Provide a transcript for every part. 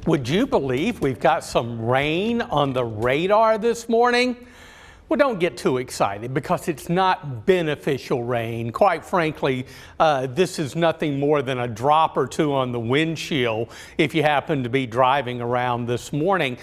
Would you believe we've got some rain on the radar this morning? Well, don't get too excited because it's not beneficial rain. Quite frankly, this is nothing more than a drop or two on the windshield if you happen to be driving around this morning.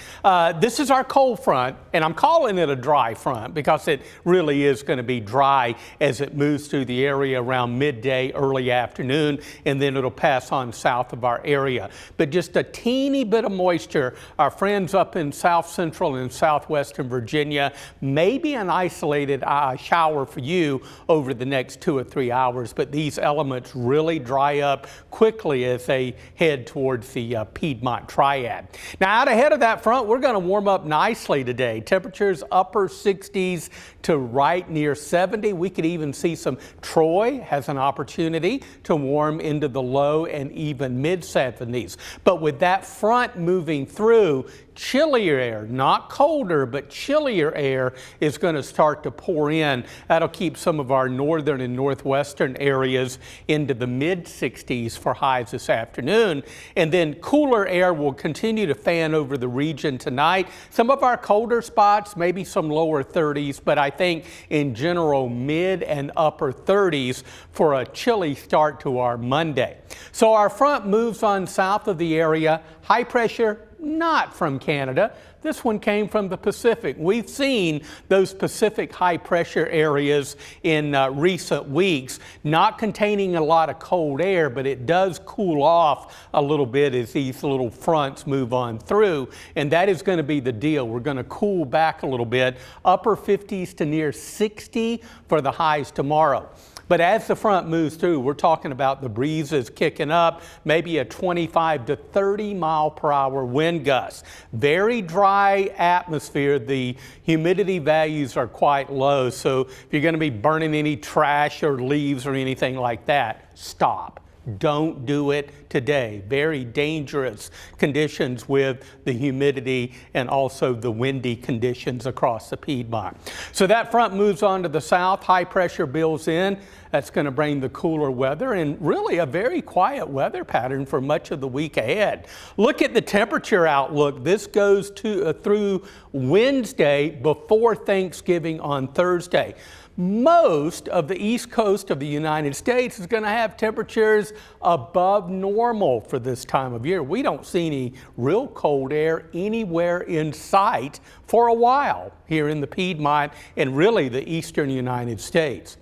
This is our cold front, and I'm calling it a dry front because it really is going to be dry as it moves through the area around midday, early afternoon, and then it'll pass on south of our area. But just a teeny bit of moisture. Our friends up in south central and southwestern Virginia maybe an isolated shower for you over the next 2 or 3 hours, but these elements really dry up quickly as they head towards the Piedmont Triad. Now, out ahead of that front, we're going to warm up nicely today. Temperatures upper 60s to right near 70. We could even see some Troy has an opportunity to warm into the low and even mid 70s. But with that front moving through, chillier air, not colder, but chillier air is going to start to pour in. That'll keep some of our northern and northwestern areas into the mid 60s for highs this afternoon. And then cooler air will continue to fan over the region tonight. Some of our colder spots, maybe some lower 30s, but I think in general mid and upper 30s for a chilly start to our Monday. So our front moves on south of the area. High pressure, not from Canada. This one came from the Pacific. We've seen those Pacific high pressure areas in recent weeks, not containing a lot of cold air, but it does cool off a little bit as these little fronts move on through. And that is going to be the deal. We're going to cool back a little bit, upper 50s to near 60 for the highs tomorrow. But as the front moves through, we're talking about the breezes kicking up, maybe a 25 to 30 mile per hour wind gust. Very dry atmosphere. The humidity values are quite low. So if you're going to be burning any trash or leaves or anything like that, stop. Don't do it today. Very dangerous conditions with the humidity and also the windy conditions across the Piedmont. So that front moves on to the south. High pressure builds in. That's going to bring the cooler weather and really a very quiet weather pattern for much of the week ahead. Look at the temperature outlook. This goes through Wednesday before Thanksgiving on Thursday. Most of the east coast of the United States is going to have temperatures above normal for this time of year. We don't see any real cold air anywhere in sight for a while here in the Piedmont and really the eastern United States.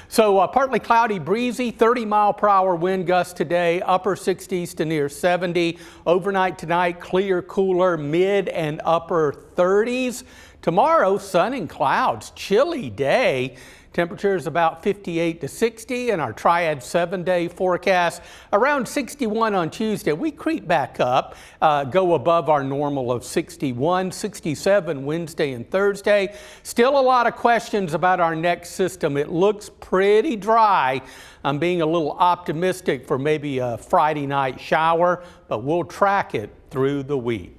So partly cloudy, breezy, 30 mile per hour wind gusts today, upper 60s to near 70. Overnight tonight, clear, cooler, mid and upper 30s. Tomorrow, sun and clouds, chilly day. Temperatures about 58 to 60 and our Triad 7-day forecast around 61 on Tuesday. We creep back up, go above our normal of 61, 67 Wednesday and Thursday. Still a lot of questions about our next system. It looks pretty dry. I'm being a little optimistic for maybe a Friday night shower, but we'll track it through the week.